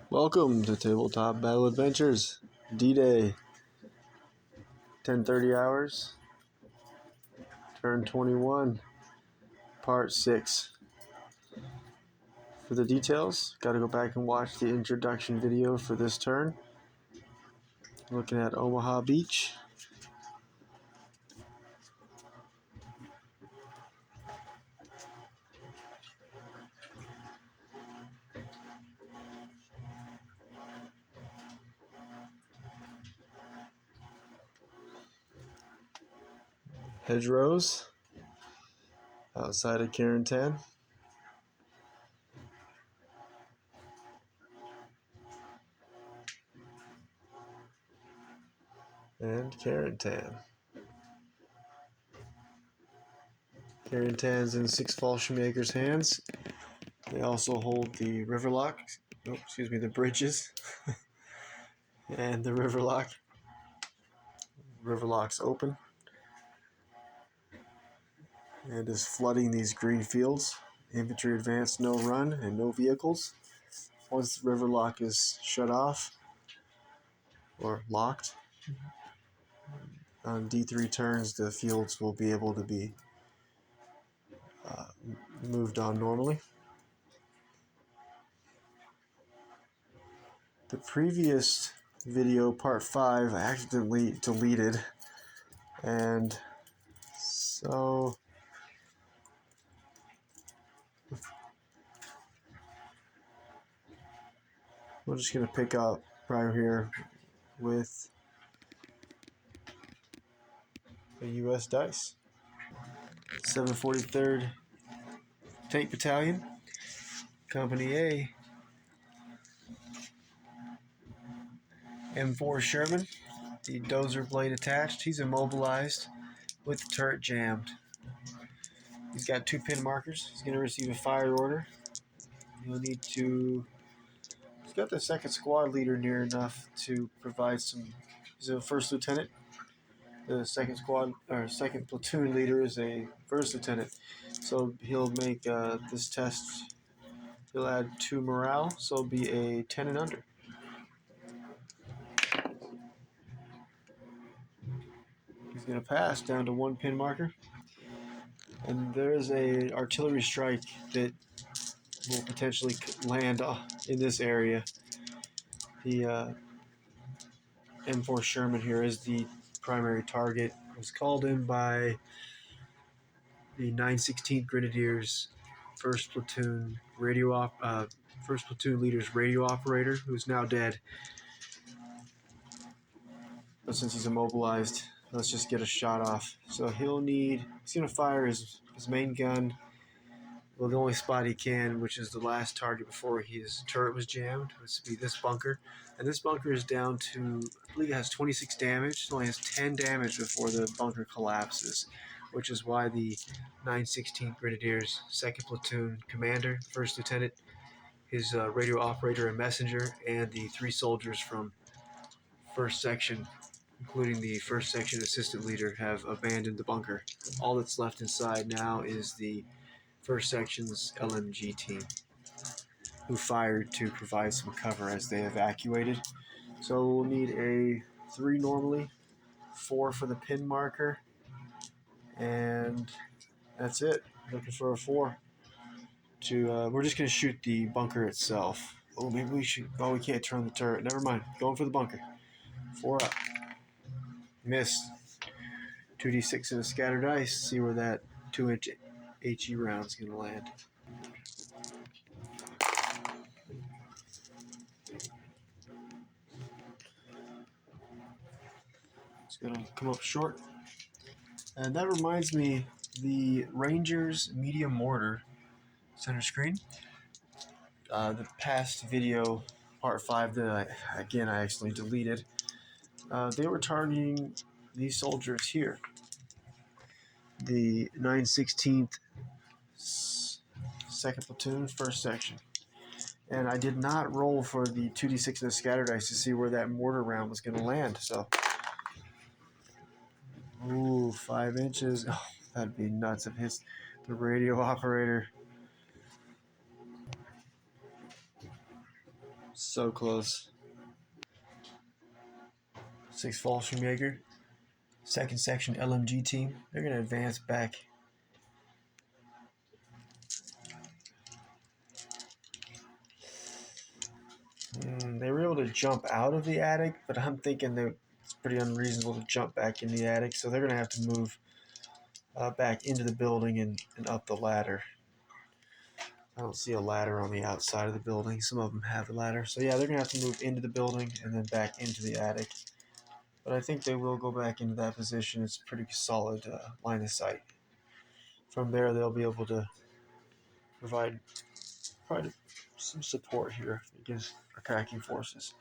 Welcome to Tabletop Battle Adventures, D-Day, 1030 hours, Turn21, Part 6. For the details, gotta go back and watch the introduction video for this turn. Looking at Omaha Beach. Hedgerows outside of Carentan. And Carentan. Carentan's in Six Falls Shoemaker's hands. They also hold the Riverlock, the bridges, and the Riverlock. Riverlock's open and is flooding these green fields. Infantry advance, no run, and no vehicles. Once the Riverlock is shut off or locked, on D3 turns, the fields will be able to be moved on normally. The previous video, part 5, I accidentally deleted, and so we're just going to pick up right here with a U.S. dice. 743rd Tank Battalion, Company A, M4 Sherman, the dozer blade attached. He's immobilized with the turret jammed. He's got 2 pin markers. He's going to receive a fire order. He'll need to... He's got the second squad leader near enough to provide some... He's a first lieutenant. The second platoon leader is a first lieutenant. So he'll make this test... He'll add 2 morale, so it'll be a 10 and under. He's going to pass down to 1 pin marker. And there's a artillery strike that will potentially land in this area. The M4 Sherman here is the primary target. It was called in by the 916th Grenadiers first platoon leader's radio operator, who's now dead. But since he's immobilized, let's just get a shot off. So he's going to fire his main gun, well, the only spot he can, which is the last target before his turret was jammed. This would be this bunker. And this bunker is down to, I believe it has 26 damage. It only has 10 damage before the bunker collapses, which is why the 916th Grenadiers 2nd Platoon Commander, 1st Lieutenant, his radio operator and messenger, and the 3 soldiers from 1st Section, including the 1st Section Assistant Leader, have abandoned the bunker. All that's left inside now is the 1st Section's LMG team, who fired to provide some cover as they evacuated. So we'll need a 3 normally, 4 for the pin marker, and that's it. Looking for a 4. We're just going to shoot the bunker itself. Oh, maybe we should... Oh, we can't turn the turret. Never mind. Going for the bunker. 4 up. Missed. 2d6 and a scattered dice. See where that 2-inch HE round's going to land. It's going to come up short. And that reminds me, the Rangers medium mortar, center screen. The past video, part 5, that I actually deleted. They were targeting these soldiers here. The 916th 2nd Platoon, 1st Section. And I did not roll for the 2d6 and the scatter dice to see where that mortar round was going to land. So, ooh, 5 inches. Oh, that'd be nuts. It hits the radio operator. So close. 6 Fallschirmjäger, second section LMG team. They're going to advance back. They were able to jump out of the attic, but I'm thinking that it's pretty unreasonable to jump back in the attic, so they're going to have to move back into the building and up the ladder. I don't see a ladder on the outside of the building. Some of them have a ladder. So yeah, they're going to have to move into the building and then back into the attic. But I think they will go back into that position. It's a pretty solid line of sight. From there, they'll be able to provide some support here against attacking forces.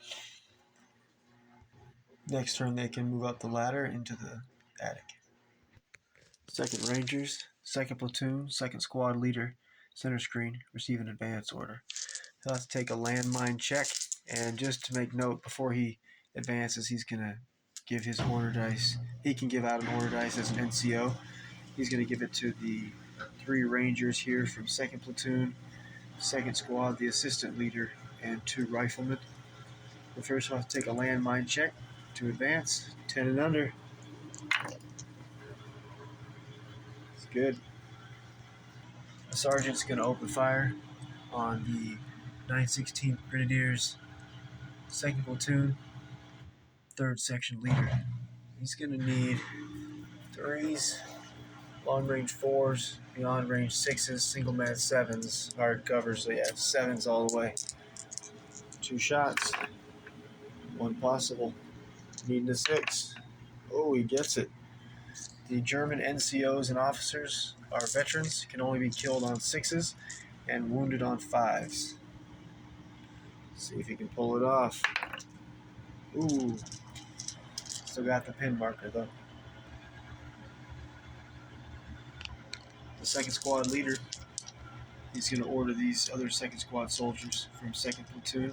Next turn, they can move up the ladder into the attic. 2nd Rangers, 2nd Platoon, 2nd Squad Leader, center screen, receive an advance order. He'll have to take a landmine check, and just to make note, before he advances, he's going to give his order dice. He can give out an order dice as an NCO. He's going to give it to the 3 Rangers here from 2nd Platoon, 2nd Squad, the assistant leader, and 2 riflemen. The first one will have to take a landmine check to advance. 10 and under. It's good. The sergeant's going to open fire on the 916th Grenadiers, 2nd Platoon, 3rd Section Leader. He's going to need 3s, long range 4s, beyond range 6s, single mag 7s, hard cover, so yeah, 7s all the way. 2 shots, 1 possible, needing a 6. Oh, he gets it. The German NCOs and officers are veterans, can only be killed on 6s and wounded on 5s. See if he can pull it off. Ooh, still got the pin marker though. The 2nd Squad Leader, he's going to order these other 2nd Squad soldiers from 2nd Platoon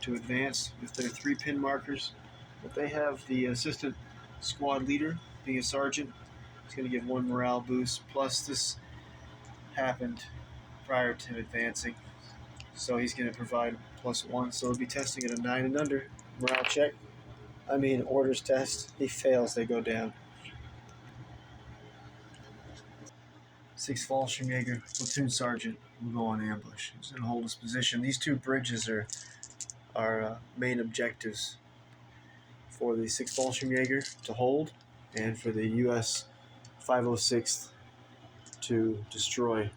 to advance with their 3 pin markers. But they have the assistant squad leader, being a sergeant. He's going to give 1 morale boost. Plus, this happened prior to him advancing, so he's going to provide +1. So he'll be testing at a 9 and under morale check. Orders test. He fails, they go down. 6 Fallschirmjäger, platoon sergeant, will go on ambush. He's going to hold his position. These 2 bridges are main objectives for the 6 Fallschirmjäger to hold, and for the U.S. 506th to destroy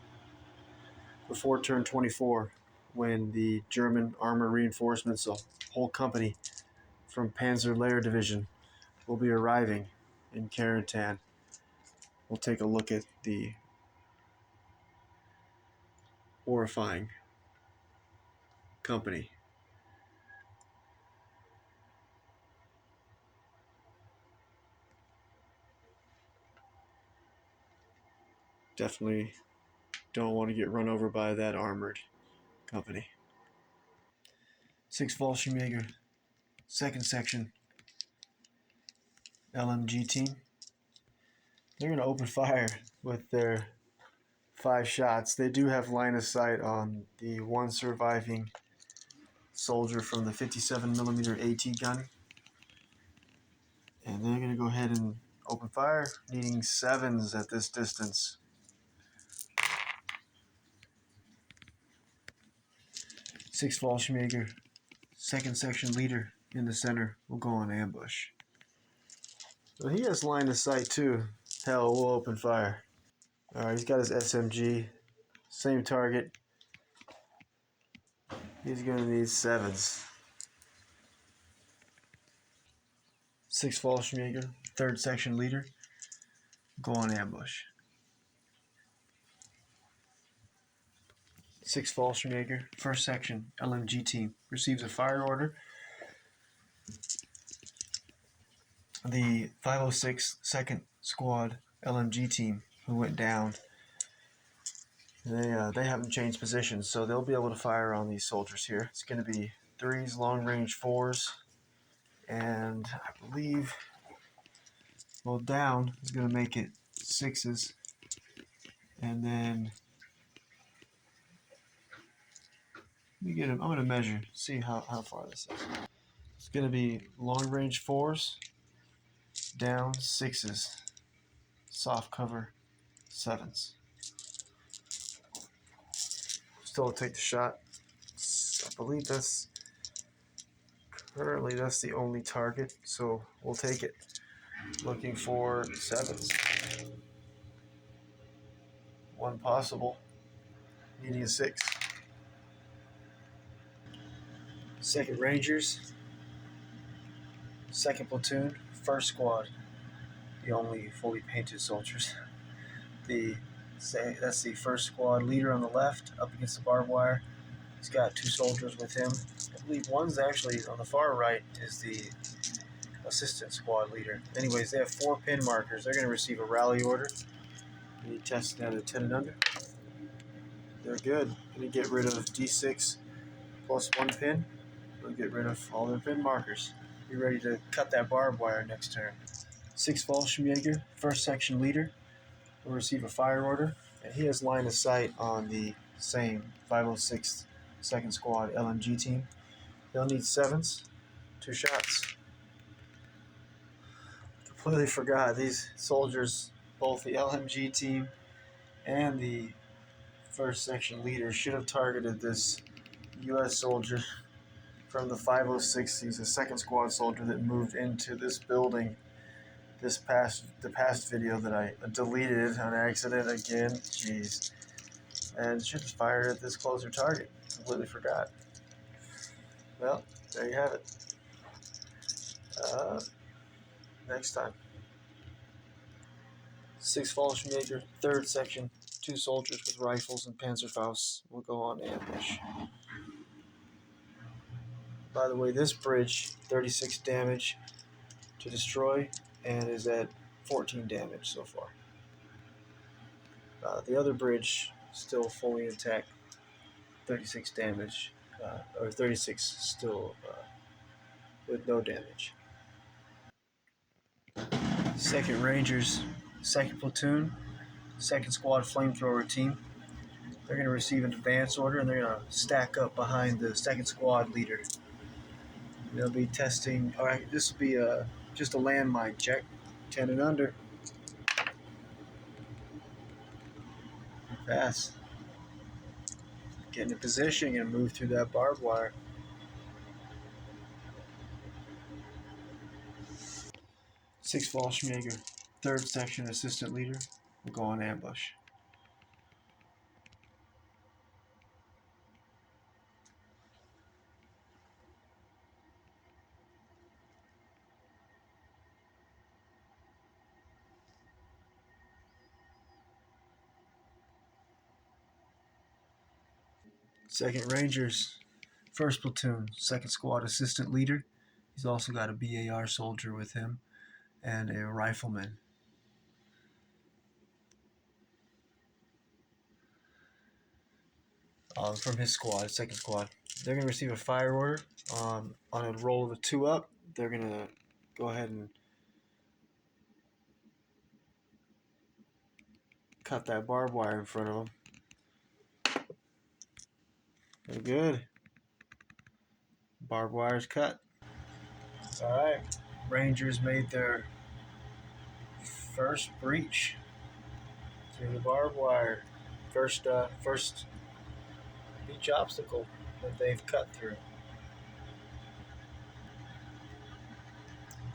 before turn 24, when the German armor reinforcements, a whole company from Panzer Lehr Division, will be arriving in Carentan. We'll take a look at the horrifying company. Definitely don't want to get run over by that armored company. 6 Fallschirmjäger, 2nd Section, LMG team. They're going to open fire with their 5 shots. They do have line of sight on the 1 surviving soldier from the 57mm AT gun. And they're going to go ahead and open fire, needing 7s at this distance. 6 Fallschirmjäger, 2nd Section Leader in the center, will go on ambush. So he has line of sight too. Hell, we'll open fire. Alright, he's got his SMG. Same target. He's going to need 7s. 6 Fallschirmjäger, 3rd Section Leader, go on ambush. 6 Fallschirmjäger, 1st Section, LMG team, receives a fire order. The 506 2nd Squad LMG team, who went down, they haven't changed positions, so they'll be able to fire on these soldiers here. It's going to be 3s, long range 4s, and I believe, well, down is going to make it 6s, and then Let me get him. I'm going to measure, see how far this is. It's going to be long range 4s, down 6s, soft cover 7s. Still take the shot. I believe that's currently that's the only target, so we'll take it. Looking for 7s. One possible. Needing a 6. Second Rangers, second platoon, first squad. The only fully painted soldiers. That's the first squad leader on the left, up against the barbed wire. He's got 2 soldiers with him. I believe one's actually on the far right is the assistant squad leader. Anyways, they have 4 pin markers. They're going to receive a rally order. They tested out at 10 and under. They're good. Going to get rid of D6 plus 1 pin. They'll get rid of all their pin markers. Be ready to cut that barbed wire next turn. 6 Fallschirmjäger, first section leader, will receive a fire order, and he has line of sight on the same 506th second squad LMG team. They'll need 7s, 2 shots. Completely forgot these soldiers, both the LMG team and the first section leader, should have targeted this U.S. soldier from the 506. He's a second squad soldier that moved into this building the past video that I deleted on accident again. Jeez. And should have fired at this closer target. Completely forgot. Well, there you have it. Next time. 6 Fallschirmjäger, third section, 2 soldiers with rifles and Panzerfaust will go on ambush. By the way, this bridge, 36 damage to destroy, and is at 14 damage so far. The other bridge, still fully intact, 36 damage, or 36 still with no damage. Second Rangers, second platoon, second squad flamethrower team. They're going to receive an advance order, and they're going to stack up behind the second squad leader. They'll be testing. All right, this will be just a landmine check. 10 and under. Pass. Get in position and move through that barbed wire. 6 Fallschirmjäger, third section assistant leader, will go on ambush. Second Rangers, first platoon, second squad assistant leader. He's also got a BAR soldier with him and a rifleman. From his squad, second squad. They're going to receive a fire order on a roll of a 2 up. They're going to go ahead and cut that barbed wire in front of them. They're good. Barbed wire's cut. All right. Rangers made their first breach through the barbed wire. First beach obstacle that they've cut through.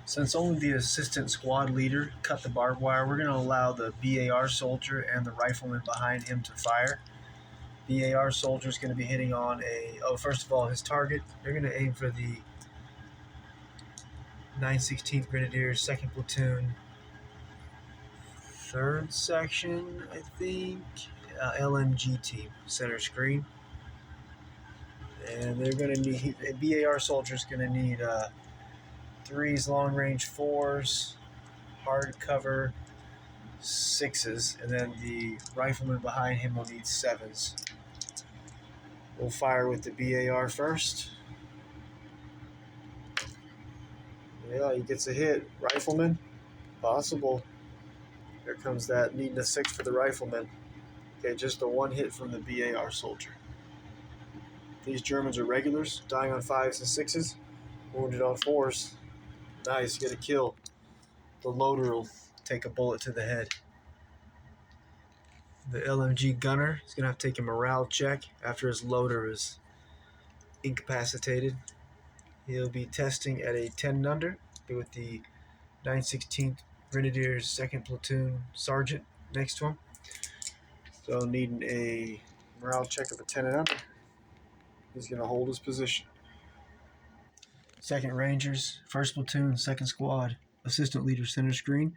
Since only the assistant squad leader cut the barbed wire, we're going to allow the BAR soldier and the rifleman behind him to fire. BAR soldier is going to be hitting on first of all, his target. They're going to aim for the 916th Grenadiers, 2nd Platoon, 3rd Section, I think, LMG team, center screen. And they're going to need, a BAR soldier is going to need 3s, long range 4s, hard cover 6s, and then the rifleman behind him will need 7s. We'll fire with the BAR first. Yeah, he gets a hit. Rifleman, possible. Here comes that, needing a 6 for the rifleman. Okay, just the 1 hit from the BAR soldier. These Germans are regulars, dying on 5s and 6s, wounded on 4s. Nice, get a kill. The loader will take a bullet to the head. The LMG gunner is going to have to take a morale check after his loader is incapacitated. He'll be testing at a 10 under with the 916th Grenadiers 2nd Platoon Sergeant next to him. So needing a morale check of a 10 and under. He's going to hold his position. 2nd Rangers, 1st Platoon, 2nd Squad, Assistant Leader center screen.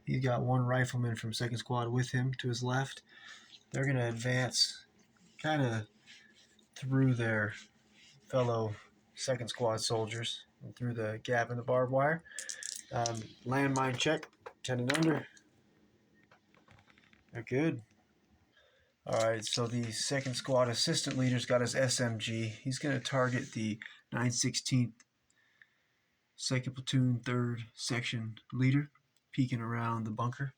He's got one rifleman from 2nd Squad with him to his left. They're going to advance kind of through their fellow 2nd Squad soldiers and through the gap in the barbed wire. Landmine check, 10 and under. They're good. Alright, so the 2nd Squad Assistant Leader's got his SMG. He's going to target the 916th 2nd Platoon 3rd Section Leader, peeking around the bunker.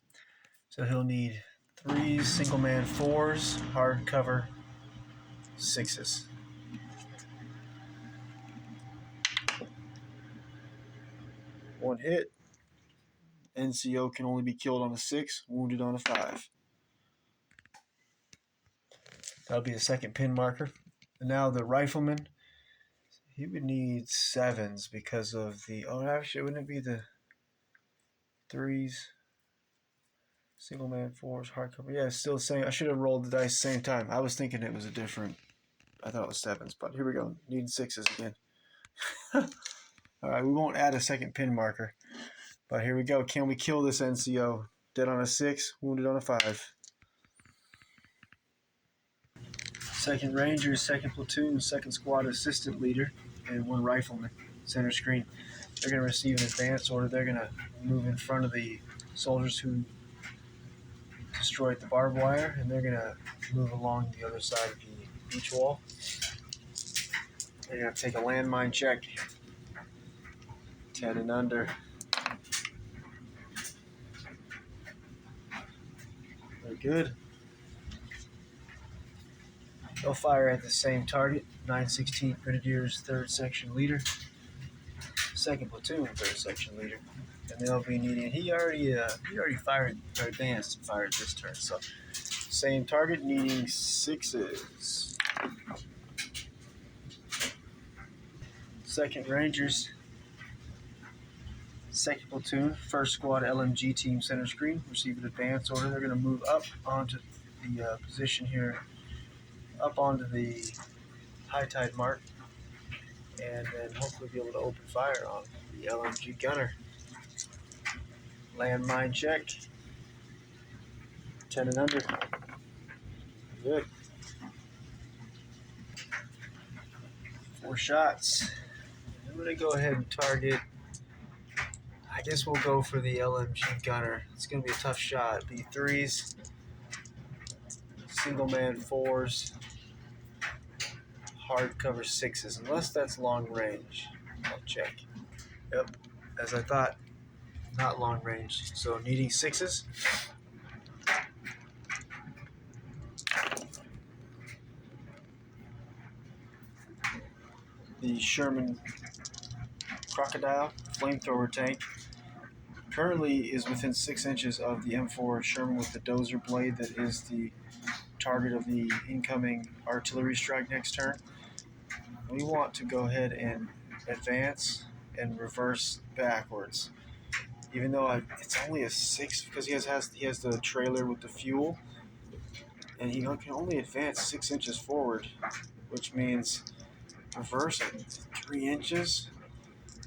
So he'll need 3s, single man 4s, hard cover 6s. One hit. NCO can only be killed on a 6, wounded on a 5. That'll be the 2nd pin marker. And now the rifleman, he would need 7s because of the... Oh, actually, wouldn't it be the 3s? Single man 4s, hardcover. Yeah, it's still the same. I should have rolled the dice at the same time. I was thinking it was a different... I thought it was 7s, but here we go. Needing 6s again. Alright, we won't add a 2nd pin marker. But here we go. Can we kill this NCO? Dead on a 6, wounded on a 5. 2nd Rangers, 2nd Platoon, 2nd Squad Assistant Leader, and one rifleman, center screen. They're going to receive an advance order. They're going to move in front of the soldiers who destroyed the barbed wire, and they're going to move along the other side of the beach wall. They're going to take a landmine check. 10 and under. They're good. They'll fire at the same target, 916th Grenadiers 3rd Section Leader, 2nd Platoon 3rd Section Leader, and they'll be needing. He already fired, or advanced and fired this turn. So same target, needing 6s. 2nd Rangers, 2nd Platoon, 1st Squad LMG Team center screen, receive an advance order. They're going to move up onto the position here, up onto the high tide mark, and then hopefully be able to open fire on the LMG gunner. Landmine check. 10 and under. Good. 4 shots. I'm going to go ahead and target. I guess we'll go for the LMG gunner. It's going to be a tough shot. It'll be 3s, single man 4s, hard cover 6s, unless that's long range. I'll check. Yep, as I thought, not long range. So needing 6s. The Sherman Crocodile flamethrower tank currently is within 6 inches of the M4 Sherman with the dozer blade that is the target of the incoming artillery strike next turn. We want to go ahead and advance and reverse backwards. Even though it's only a 6 because he has the trailer with the fuel, and he can only advance 6 inches forward, which means reverse at 3 inches.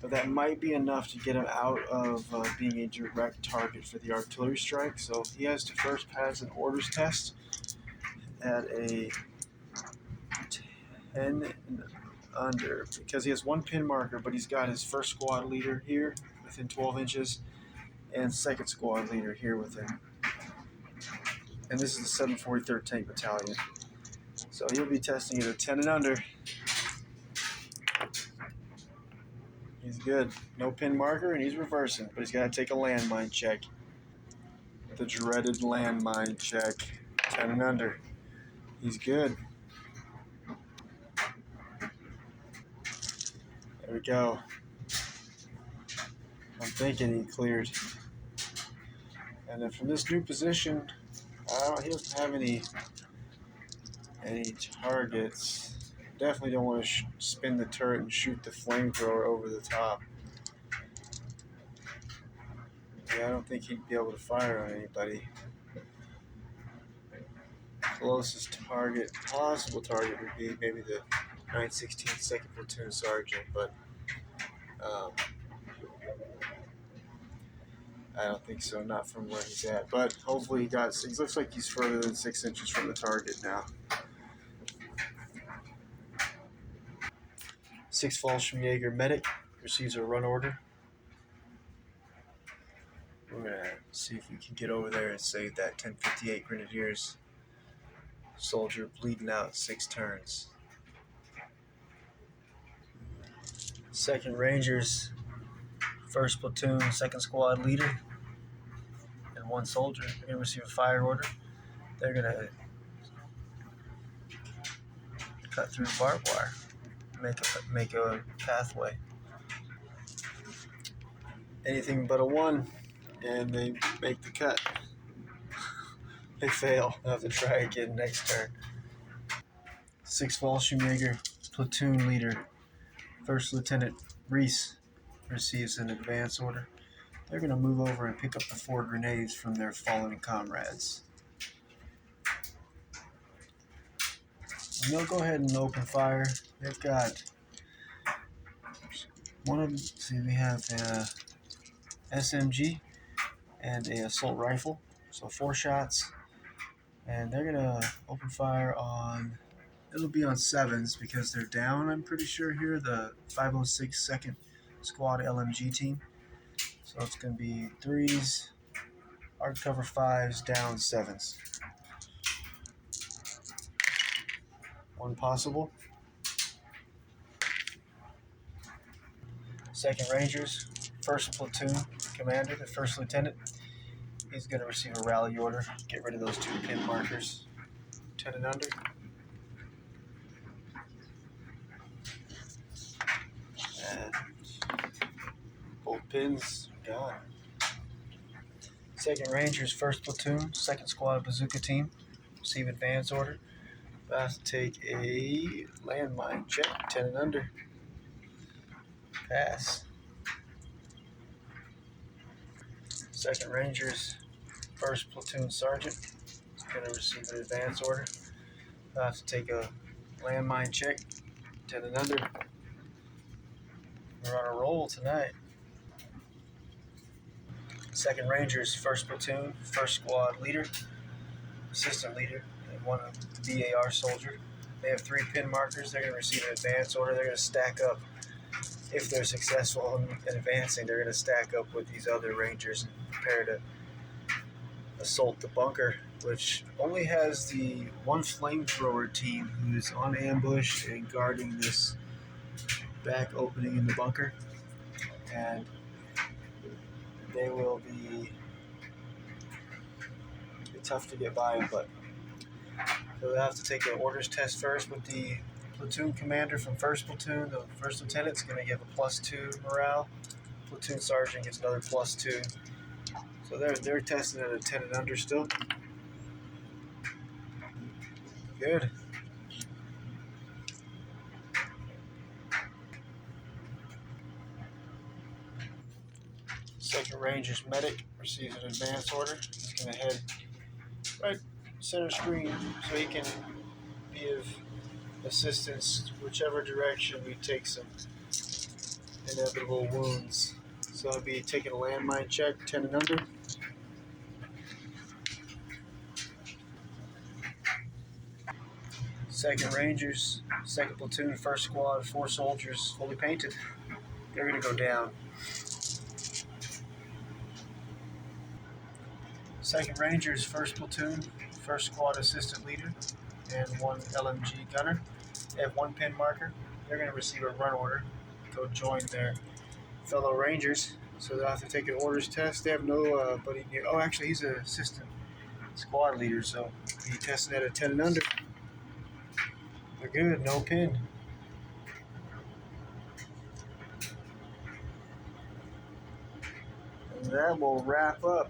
But that might be enough to get him out of being a direct target for the artillery strike. So he has to first pass an orders test at a 10 and under, because he has one pin marker, but he's got his 1st Squad Leader here within 12 inches and 2nd Squad Leader here within. And this is the 743rd Tank Battalion. So he'll be testing it at 10 and under. He's good. No pin marker, and he's reversing, but he's got to take a landmine check. The dreaded landmine check. 10 and under. He's good. There we go. I'm thinking he cleared. And then from this new position, he doesn't have any targets. Definitely don't want to spin the turret and shoot the flamethrower over the top. Yeah, I don't think he'd be able to fire on anybody. Closest target, possible target, would be maybe the 916th 2nd Platoon Sergeant, but I don't think so, not from where he's at. But hopefully he looks like he's further than 6 inches from the target now. 6 Fallschirmjäger medic receives a run order. We're going to see if we can get over there and save that 1058 Grenadiers soldier bleeding out 6 turns. 2nd Rangers, 1st Platoon, 2nd Squad leader, and 1 soldier. They're going to receive a fire order. They're going to cut through barbed wire, make a pathway. Anything but a 1, and they make the cut. They fail. They'll have to try again next turn. 6 Fallschirmjäger platoon leader, 1st Lieutenant Reese, receives an advance order. They're going to move over and pick up the 4 grenades from their fallen comrades. And they'll go ahead and open fire. They've got one of them. See, we have a SMG and a assault rifle, so 4 shots. And they're going to open fire on, it'll be on 7s because they're down, I'm pretty sure here, the 506 2nd Squad LMG team. So it's going to be 3s, hard cover 5s, down 7s. 1 possible. 2nd Rangers, 1st Platoon Commander, the 1st Lieutenant. He's going to receive a rally order. Get rid of those 2 pin markers. 10 and under. And both pins gone. 2nd Rangers, 1st Platoon, 2nd Squad Bazooka Team. Receive advance order. I have to take a landmine check. 10 and under. Pass. 2nd Rangers, 1st Platoon Sergeant is going to receive an advance order. I have to take a landmine check. 10 and under. We're on a roll tonight. 2nd Rangers, 1st Platoon, 1st Squad Leader, Assistant Leader, and 1 DAR soldier. They have 3 pin markers. They're going to receive an advance order. They're going to stack up. If they're successful in advancing, they're going to stack up with these other Rangers and prepare to assault the bunker, which only has the 1 flamethrower team who's on ambush and guarding this back opening in the bunker. And they will be tough to get by them, but so they'll have to take an orders test first with the platoon commander from 1st Platoon. The 1st Lieutenant's going to give a +2 morale. Platoon Sergeant gets another +2. So they're testing at a 10 and under still. Good. Second Rangers medic receives an advance order. He's going to head right center screen so he can give assistance whichever direction we take some inevitable wounds. So I'll be taking a landmine check, 10 and under. Second Rangers, 2nd Platoon, 1st Squad, 4 soldiers, fully painted. They're going to go down. 2nd Rangers, 1st Platoon, 1st Squad Assistant Leader, and 1 LMG Gunner. They have 1 pin marker. They're going to receive a run order. Go join their fellow Rangers. So they'll have to take an orders test. They have no buddy near. Oh, actually, he's an assistant squad leader, so he tested at a 10 and under. They're good. No pin. And that will wrap up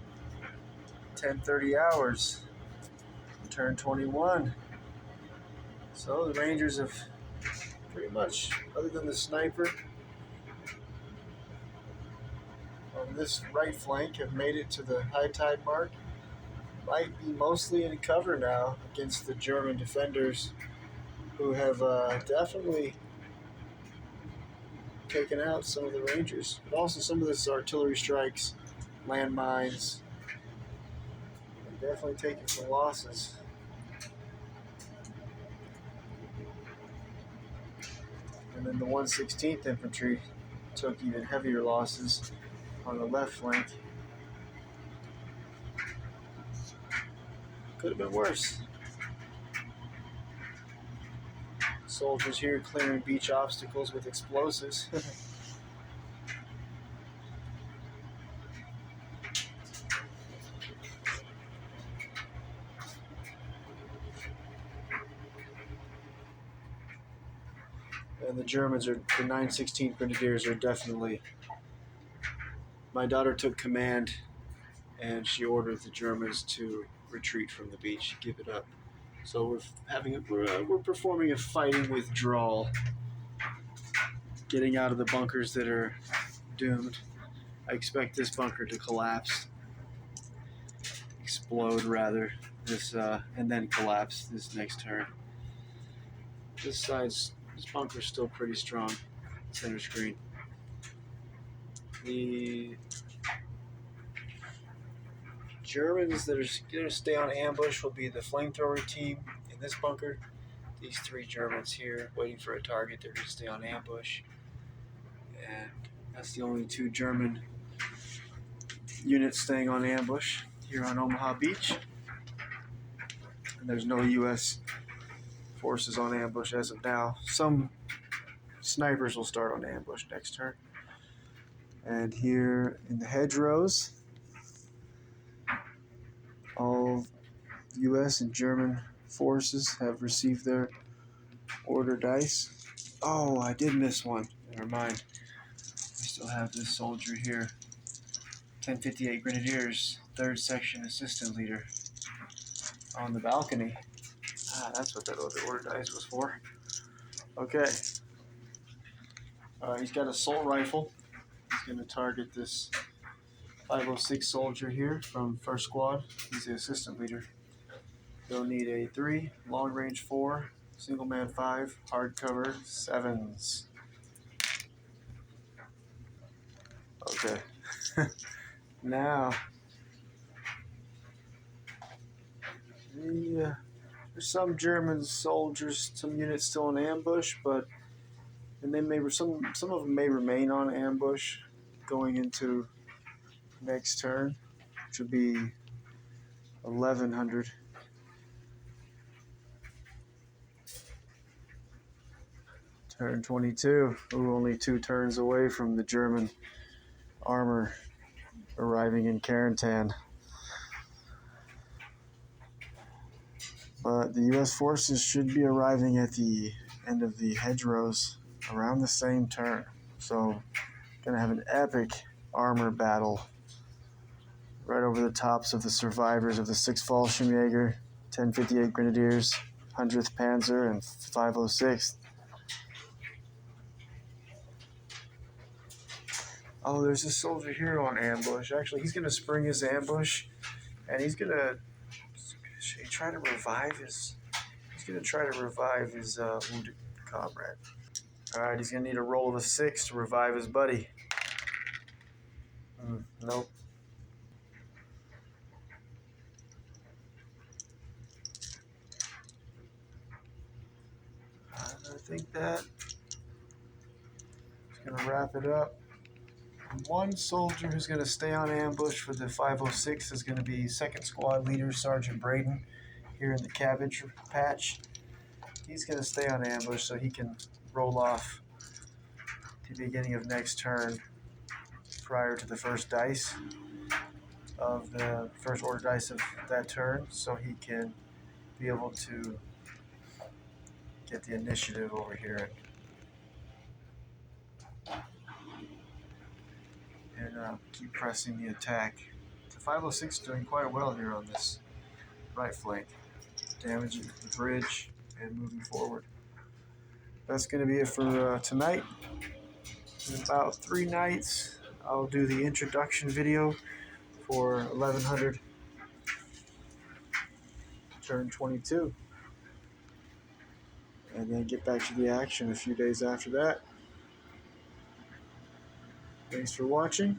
1030 hours. Turn 21. So the Rangers have pretty much, other than the sniper on this right flank, have made it to the high tide mark. Might be mostly in cover now against the German defenders, who have definitely taken out some of the Rangers, but also some of this artillery strikes, landmines. They're definitely taking some losses. And then the 116th Infantry took even heavier losses on the left flank. Could have been worse. Soldiers here clearing beach obstacles with explosives. And the Germans, the 916th Grenadiers, are definitely... My daughter took command, and she ordered the Germans to retreat from the beach, give it up. So we're performing a fighting withdrawal, getting out of the bunkers that are doomed. I expect this bunker to collapse, explode rather, and then collapse this next turn. This bunker's still pretty strong. Center screen. The Germans that are going to stay on ambush will be the flamethrower team in this bunker. These three Germans here waiting for a target, they're going to stay on ambush. And that's the only two German units staying on ambush here on Omaha Beach. And there's no U.S. forces on ambush as of now. Some snipers will start on ambush next turn. And here in the hedgerows, all U.S. and German forces have received their order dice. Oh, I did miss one. Never mind. I still have this soldier here. 1058 Grenadiers, 3rd Section Assistant Leader on the balcony. That's what that order dice was for. Okay. He's got a assault rifle. He's going to target this 506 soldier here from 1st Squad. He's the assistant leader. They'll need a 3, long range 4, single man 5, hard cover 7s. Okay. Now, there's some German soldiers, some units still in ambush, and they some of them may remain on ambush going into next turn, which would be 1100. Turn 22. Ooh, only 2 turns away from the German armor arriving in Carentan. But the U.S. forces should be arriving at the end of the hedgerows around the same turn. So, gonna have an epic armor battle right over the tops of the survivors of the 6th Fallschirmjäger, 1058 Grenadiers, 100th Panzer, and 506th. Oh, there's a soldier here on ambush. Actually, he's gonna spring his ambush, and he's gonna try to revive his. He's gonna try to revive his wounded comrade. All right, he's gonna need a roll of a 6 to revive his buddy. Nope. I think that is gonna wrap it up. One soldier who's going to stay on ambush for the 506 is going to be 2nd Squad Leader Sergeant Braden here in the cabbage patch. He's going to stay on ambush so he can roll off to the beginning of next turn prior to the first dice of the first order dice of that turn, so he can be able to get the initiative over here and keep pressing the attack. The 506 doing quite well here on this right flank, damaging the bridge and moving forward. That's going to be it for tonight. In about 3 nights, I'll do the introduction video for 1100 Turn 22, and then get back to the action a few days after that. Thanks for watching.